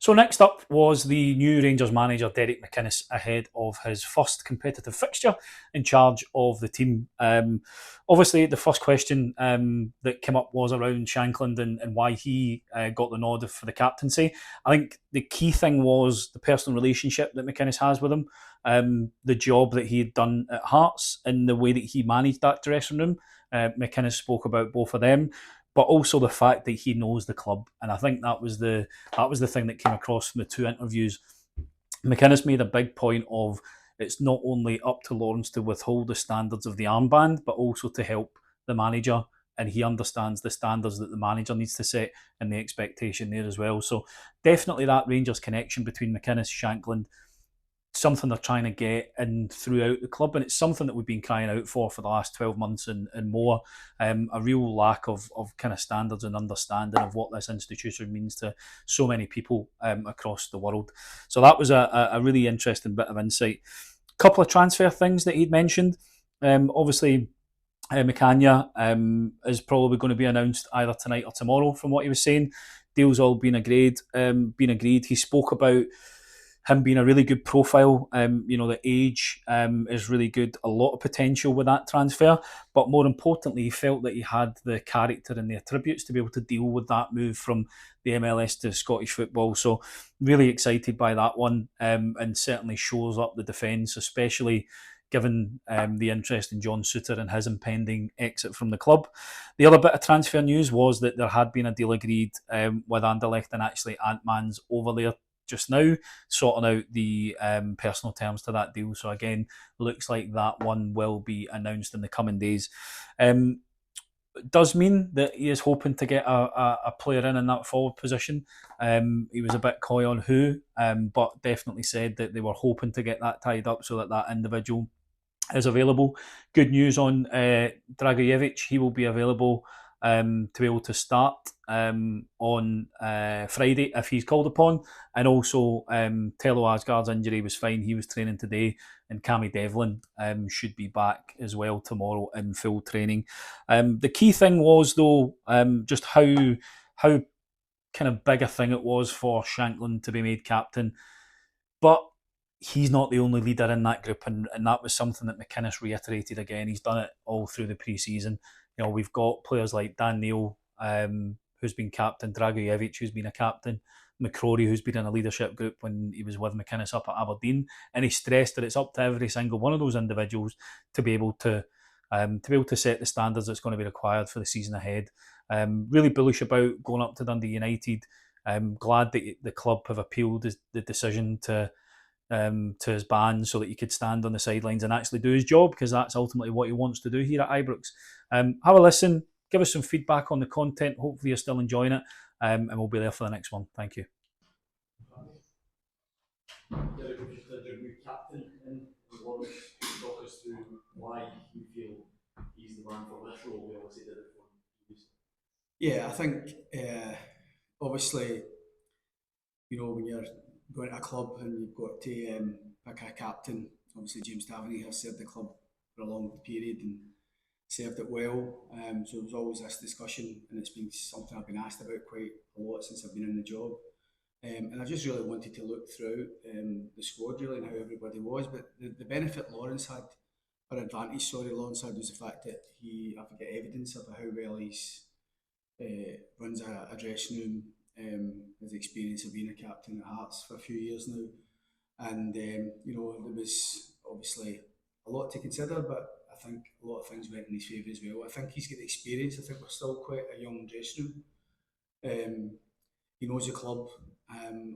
So next up was the new Rangers manager, Derek McInnes, ahead of his first competitive fixture in charge of the team. Obviously, the first question that came up was around Shankland and why he got the nod for the captaincy. I think the key thing was the personal relationship that McInnes has with him, the job that he had done at Hearts, and the way that he managed that dressing room. McInnes spoke about both of them, but also the fact that he knows the club, and I think that was the thing that came across from the two interviews. McInnes made a big point of it's not only up to Lawrence to withhold the standards of the armband, but also to help the manager, and he understands the standards that the manager needs to set and the expectation there as well. So definitely that Rangers connection between McInnes, Shankland, something they're trying to get in throughout the club, and it's something that we've been crying out for the last 12 months and more. A real lack of kind of standards and understanding of what this institution means to so many people across the world. So that was a really interesting bit of insight. A couple of transfer things that he'd mentioned. Obviously, McCann is probably going to be announced either tonight or tomorrow, from what he was saying. Deal's all been agreed. He spoke about him being a really good profile. The age is really good. A lot of potential with that transfer, but more importantly, he felt that he had the character and the attributes to be able to deal with that move from the MLS to Scottish football. So really excited by that one, and certainly shows up the defence, especially given the interest in John Souttar and his impending exit from the club. The other bit of transfer news was that there had been a deal agreed with Anderlecht, and actually Ant-Man's over there just now, sorting out the personal terms to that deal. So again, looks like that one will be announced in the coming days. Does mean that he is hoping to get a player in that forward position. He was a bit coy on who, but definitely said that they were hoping to get that tied up so that that individual is available. Good news on Dragojevic. He will be available to be able to start on Friday if he's called upon. And also, Tello Asgard's injury was fine. He was training today. And Cammy Devlin should be back as well tomorrow in full training. The key thing was, though, just how kind of big a thing it was for Shankland to be made captain. But he's not the only leader in that group, and that was something that McInnes reiterated again. He's done it all through the pre-season. We've got players like Dan Neil, who's been captain, Dragojevic, who's been a captain, McCrory, who's been in a leadership group when he was with McInnes up at Aberdeen, and he stressed that it's up to every single one of those individuals to be able to set the standards that's going to be required for the season ahead. Really bullish about going up to Dundee United. I'm glad that the club have appealed the decision to his ban so that he could stand on the sidelines and actually do his job, because that's ultimately what he wants to do here at Ibrox. Have a listen, give us some feedback on the content. Hopefully you're still enjoying it, and we'll be there for the next one. Thank you. Derek, we've just had your new captain in Lawrence. Can you talk us through why you feel he's the man for this role? We obviously did it for previously. Yeah, I think obviously, when you're going to a club and you've got to pick a captain, obviously James Tavernier has served the club for a long period and served it well. So there's always this discussion, and it's been something I've been asked about quite a lot since I've been in the job. And I just really wanted to look through the squad really and how everybody was. But the benefit Lawrence had, or advantage, Lawrence had, was the fact that I could get evidence of how well he's runs a dressing room, his experience of being a captain at Hearts for a few years now. And, there was obviously a lot to consider, but I think a lot of things went in his favour as well. I think he's got the experience. I think we're still quite a young dressing room. He knows the club.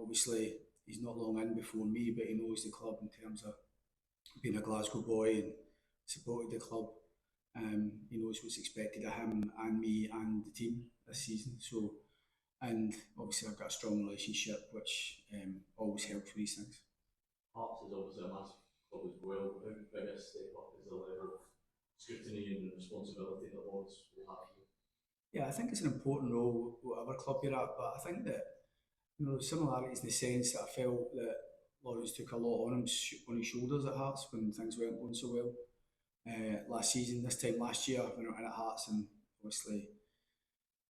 Obviously, he's not long in before me, but he knows the club in terms of being a Glasgow boy and supported the club. He knows what's expected of him and me and the team this season. So, and obviously I've got a strong relationship, which always helps with these things. Hearts is obviously a massive club as well. How big a step up is the level of scrutiny and responsibility that Lawrence will have here? Yeah, I think it's an important role, whatever club you're at, but I think that similarities in the sense that I felt that Lawrence took a lot on his shoulders at Hearts when things weren't going so well. Last season, this time last year, when I went at Hearts, and obviously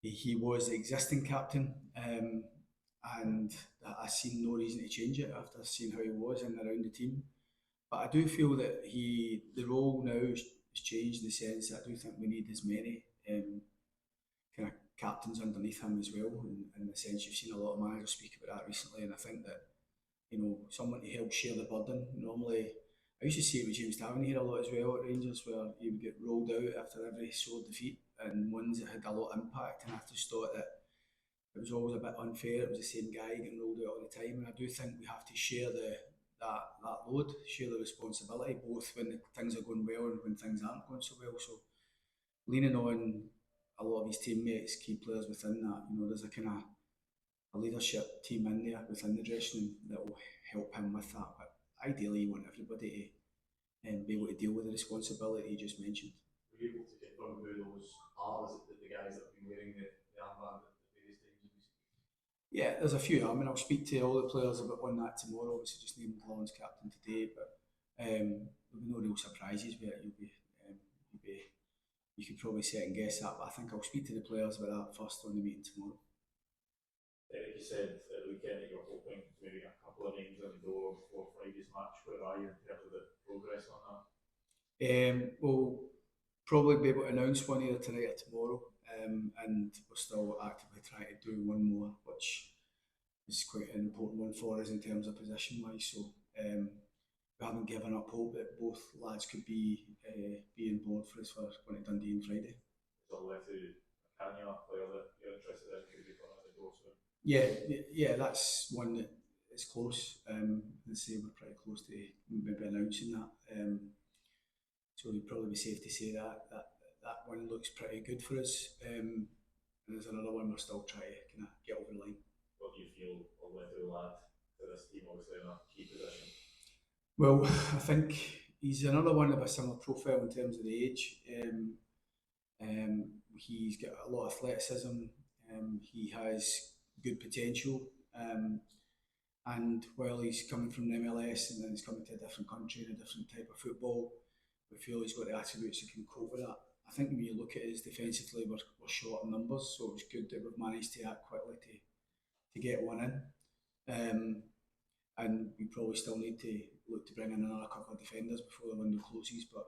he was the existing captain. and I seen no reason to change it after seeing how he was in and around the team. But I do feel that the role now has changed in the sense that I do think we need as many kind of captains underneath him as well. In the sense, you've seen a lot of managers speak about that recently, and I think that someone to help share the burden. Normally, I used to see it with James Tavernier here a lot as well at Rangers, where he would get rolled out after every sore defeat and ones that had a lot of impact, and I just thought that it was always a bit unfair. It was the same guy getting rolled out all the time, and I do think we have to share that load, share the responsibility, both when things are going well and when things aren't going so well. So leaning on a lot of his teammates, key players within that, there's a kind of a leadership team in there within the dressing room that will help him with that. But ideally, you want everybody to be able to deal with the responsibility you just mentioned. Were you able to confirm who those are? Is it the guys that have been wearing the armband at various times? Yeah, there's a few. I mean, I'll speak to all the players about on that tomorrow. Obviously, just named Lawrence captain today, but there'll be no real surprises where you could probably second guess that. But I think I'll speak to the players about that first on the meeting tomorrow. Derek, you said at the weekend that you were hoping to maybe get a couple of names on the door before Friday's match. Where are you in terms of the progress on that? We'll probably be able to announce one either tonight or tomorrow, and we're still actively trying to do one more, which is quite an important one for us in terms of position wise. So we haven't given up hope that both lads could be on board for us for going to Dundee on Friday. It's all left to Kenya, player that you're interested in, could be coming at the door soon. Yeah, that's one that is close. Let's say we're pretty close to maybe announcing that. So it'd probably be safe to say that one looks pretty good for us. And there's another one we're still trying to kind of get over the line. What do you feel will let the lad to this team, obviously in a key position? Well, I think he's another one of a similar profile in terms of the age. He's got a lot of athleticism. He has good potential. And while he's coming from the MLS and then he's coming to a different country and a different type of football, we feel he's got the attributes that can cope with that. I think when you look at his defensively, we're short on numbers, so it was good that we've managed to act quickly to get one in. And we probably still need to look to bring in another couple of defenders before the window closes. But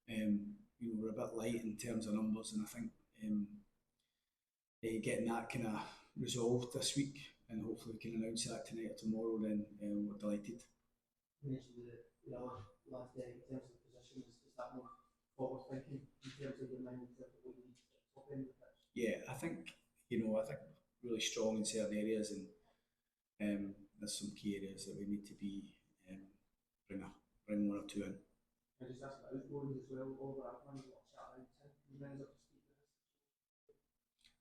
we're a bit light in terms of numbers, and I think getting that kind of resolved this week, and hopefully we can announce that tonight or tomorrow. Then we're delighted. You mentioned the last day in terms of position. Is that more forward thinking in terms of your mind, in terms of what you need to top end of the pitch? Yeah, I think really strong in certain areas, and there's some key areas that we need to be bring one or two in. I just ask about outgoings as well. Over that one, what's that around 10? You manage up to speak with us?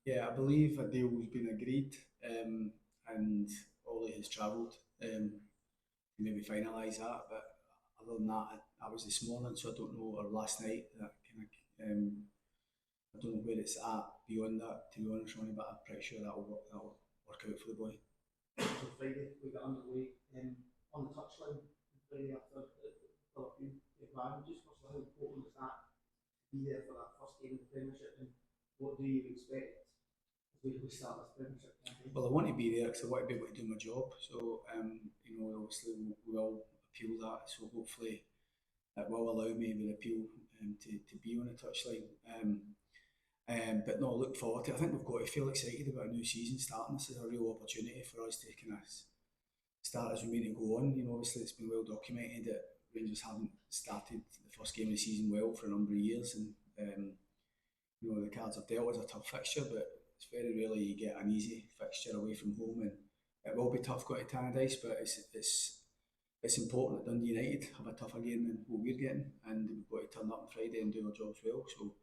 Yeah, I believe a deal's been agreed, and Ollie has travelled to maybe finalise that. But other than that, I was this morning, so I don't know, or last night. That kind of I don't know where it's at beyond that, to be honest, Ronnie. But I'm pretty sure that'll work out for the boy. So Friday we got underway on the touchline. Friday after Philippine environment. Just how important is that to be there for that first game of the Premiership, and what do you expect as we start this Premiership campaign? Well, I want to be there because I want to be able to do my job. So obviously we will appeal that. So hopefully it will allow me with appeal to be on the touchline. But no, look forward to it. I think we've got to feel excited about a new season starting. This is a real opportunity for us to kind of start as we mean to go on. Obviously it's been well documented that Rangers haven't started the first game of the season well for a number of years, and the cards are dealt as a tough fixture, but it's very rarely you get an easy fixture away from home, and it will be tough going to Tannadice, but it's important that Dundee United have a tougher game than what we're getting, and we've got to turn up on Friday and do our jobs well. So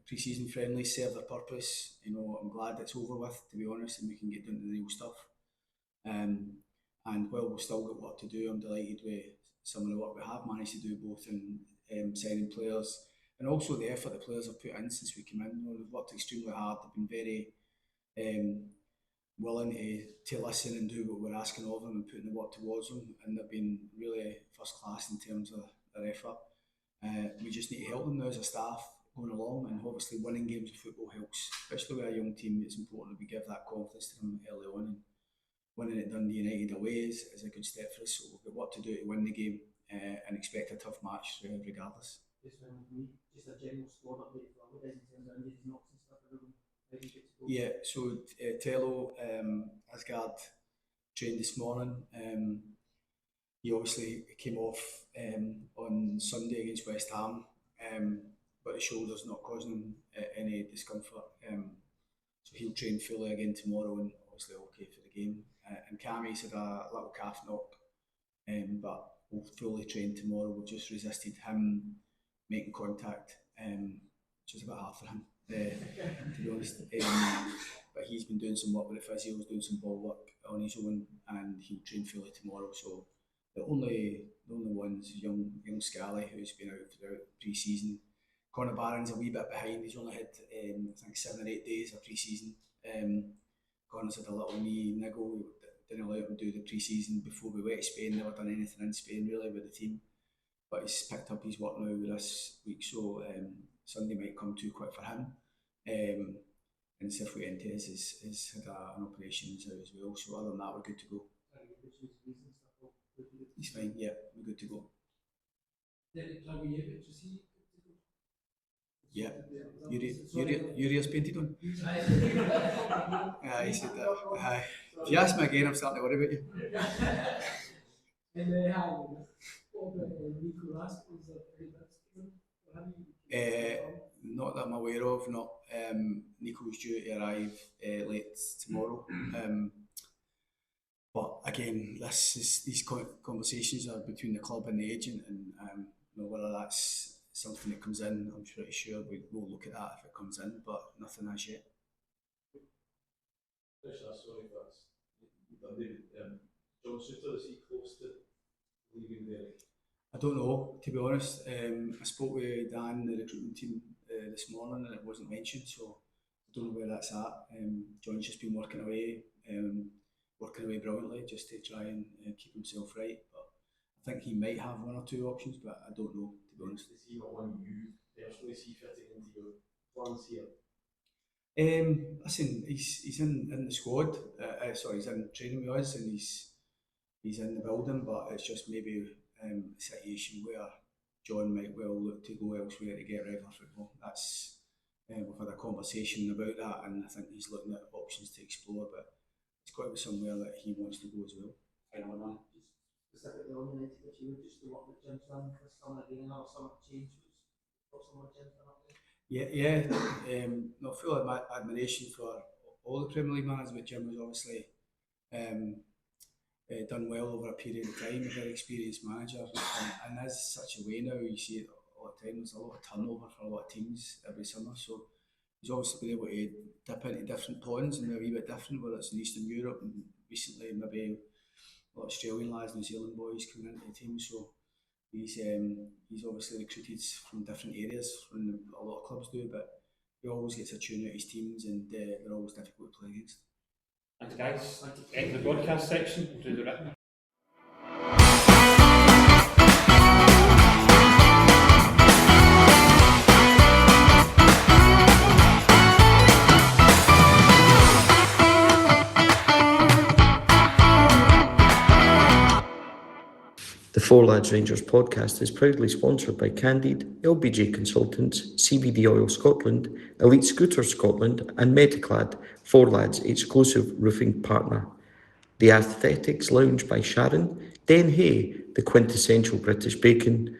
pre-season friendlies serve their purpose. I'm glad it's over with, to be honest, and we can get down to the real stuff. And while we've still got work to do, I'm delighted with some of the work we have managed to do, both in signing players and also the effort the players have put in since we came in. They've worked extremely hard. They've been very willing to listen and do what we're asking of them and putting the work towards them, and they've been really first class in terms of their effort. We just need to help them now as a staff going along, and obviously winning games of football helps, especially with a young team. It's important that we give that confidence to them early on, winning at Dundee United away is a good step for us. So we've got what to do to win the game and expect a tough match regardless. Just a general squad update for what in terms of injuries, knocks and stuff. Yeah, so Tello, Asgard trained this morning. He obviously came off on Sunday against West Ham, but his shoulder's not causing him any discomfort. So he'll train fully again tomorrow and obviously okay for the game. And Cammy's had a little calf knock, but will fully train tomorrow. We've just resisted him making contact, which is a bit hard for him, to be honest. But he's been doing some work with the physios, doing some ball work on his own, and he'll train fully tomorrow. So the only one's young Scally, who's been out throughout pre-season. Conor Barron's a wee bit behind. He's only had I think 7 or 8 days of pre-season. Conor's had a little knee niggle. Didn't allow him to do the pre-season before we went to Spain. Never done anything in Spain really with the team, but he's picked up his work now this week. So Sunday might come too quick for him. And Cifuentes has had an operation as well. So other than that, we're good to go. He's fine. Yeah, we're good to go. Yeah, Uria's painted on. He said that. If you ask me again, I'm starting to worry about you. Not that I'm aware of. Not. Nico's due to arrive late tomorrow. But again, these conversations are between the club and the agent, and whether that's something that comes in, I'm pretty sure we will look at that if it comes in, but nothing as yet. Sorry, John Suter, is he close to leaving there? I don't know, to be honest. I spoke with Dan, the recruitment team, this morning, and it wasn't mentioned, so I don't know where that's at. John's just been working away brilliantly just to try and keep himself right. But I think he might have 1 or 2 options, but I don't know, to be honest. Is he not one you personally see fitting into your plans here? Listen, he's in the squad. He's in training with us, and he's in the building. But it's just maybe a situation where John might well look to go elsewhere to get regular football. That's we've had a conversation about that, and I think he's looking at options to explore. But it's got to be somewhere that he wants to go as well. Specifically on United, if you would just do what the Jim's done this summer again, another summer change, what's some of Jim's done up there? Not full admiration for all the Premier League managers, but Jim was obviously done well over a period of time, a very experienced manager, and as such a way now, you see it all the time, there's a lot of turnover for a lot of teams every summer, so he's obviously been able to dip into different ponds and they're a wee bit different, whether it's in Eastern Europe and recently maybe a lot of Australian lads, New Zealand boys coming into the team, so he's obviously recruited from different areas than a lot of clubs do, but he always gets a tune out his teams and they're always difficult to play against. Thanks guys. End the broadcast section, we'll do the written. The Four Lads Rangers podcast is proudly sponsored by Candide, LBJ Consultants, CBD Oil Scotland, Elite Scooters Scotland and Metaclad, Four Lads exclusive roofing partner. The Aesthetics Lounge by Sharon, Denhay, the quintessential British bacon.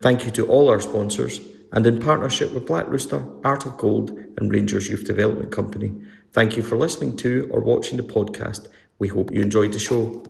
Thank you to all our sponsors, and in partnership with Black Rooster, Art of Gold and Rangers Youth Development Company. Thank you for listening to or watching the podcast. We hope you enjoyed the show.